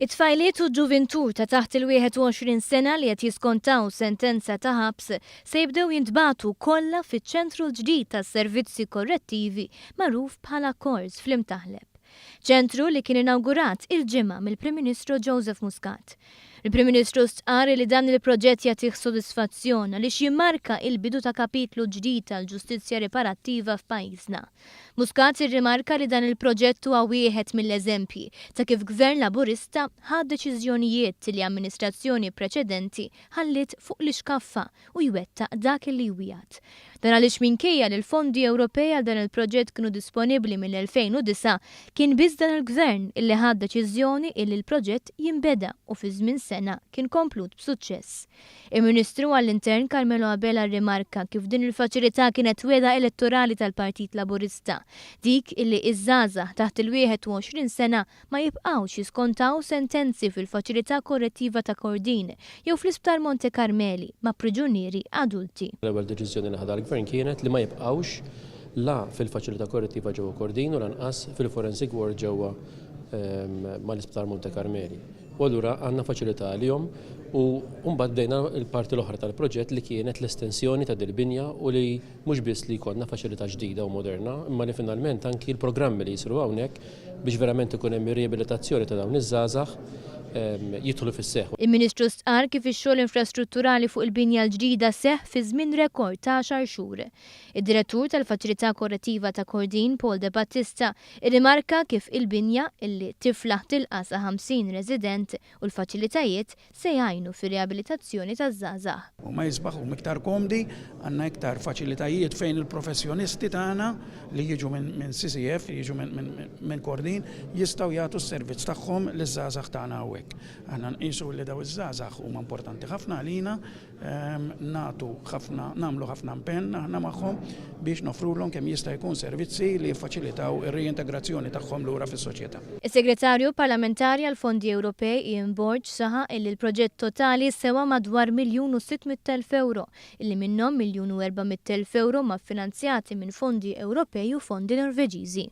It-tfajliet u ġuventur ta' taħt il-21 sena li qed jiskontaw sentenza ta' ħabs se jibdew jintbagħtu kollha fiċ-Ċentru Ġdid tas-servizzi korrettivi magħruf bħala CoRRs fl-Imtaħleb. Ċentru li kien inawgurat il-ġimgħa mill-Prim Ministru Joseph Muscat. Il-Prim Ministru stqar li dan il-proġett jagħtih sodisfazzjon għaliex jimmarka il-bidu ta' kapitlu ġdid tal-ġustizzja riparattiva f'pajjiżna. Muscat irrimarka li dan il-proġett huwa wieħed mill-eżempji ta' kif gvern laburista ħad deċiżjonijiet li amministrazzjoni preċedenti ħallit fuq l-iskaffa u jwettaq dak li jwiegħed. Dan għaliex minkejja li l-fondi Ewropej għal dan il-proġett kienu disponibbli mill-2009 kien biss dan il-gvern illi ħad deċiżjoni illi l-proġett jinbeda u fi żmien sena kien komplut b'suċċess. Il-Ministru għall-Intern Carmelo Abela rrimarka kif din il-faċilità kienet weda elettorali tal-Partit Laburista, dik illi iż-żgħażagħ taħt il-21 sena ma jibqgħux jiskontaw sentenzi fil-faċilità korrettiva ta' Kordin jew fl-Isptar Monte Carmeli ma' priġunieri adulti. L-ewwel deċiżjoni li ħadha l-Gvern kienet li ma jibqgħux la fil-faċilità korrettiva ġewwa Kordin u lanqas fil-Forensic Ward ġewwa mal-Isptar Monte Carmeli. U allura għandna faċilità għalihom u mbagħad bdejna l-parti l-oħra tal-proġett li kienet l-estensjoni ta' binja u li mhux biss li jkollna faċilità ġdida u moderna, imma li finalment anki l-programmi li jisru hawnhekk biex verament ikun hemm ir-rijabilitazzjoni ta' dawn iż-żgħażagħ jidħlu fis-seħħ. Il-Ministru stqar kif ix-xogħol infrastrutturali fuq il-binja l-ġdida seħħ fi żmien rekord ta' 10 xhur. Id-Direttur tal-Faċilità Korrettiva ta' Kordin, Paul De Battista, irrimarka kif il-binja illi tiflaħ tilqa' sa 50 resident u l-faċilitajiet se jgħinu fir-rijabilitazzjoni taż-żgħażagħ. U ma jisbaħu iktar komdi, għandna iktar faċilitajiet fejn il-professjonisti tagħna li jiġu minn CCF, jiġu minn Kordin, jistgħu jagħtu s-servizz tagħhom liż-żgħażagħ tagħna hawnhekk. Aħna nqisu li daw iż-żgħażagħ huma importanti ħafna għalina, nagħmlu ħafna impenn aħna magħhom biex nofrulhom kemm jista' jkun servizzi li jiffaċilitaw ir-reintegrazzjoni tagħhom lura fis-soċjetà. Is-Segretarju Parlamentari għal Fondi Ewropej Ian Borg saħaq illi l-proġett totali sewa madwar €1,600,000 illi minnhom €1,400,000 ma' finanzjati minn fondi Ewropej u fondi Norveġiżi.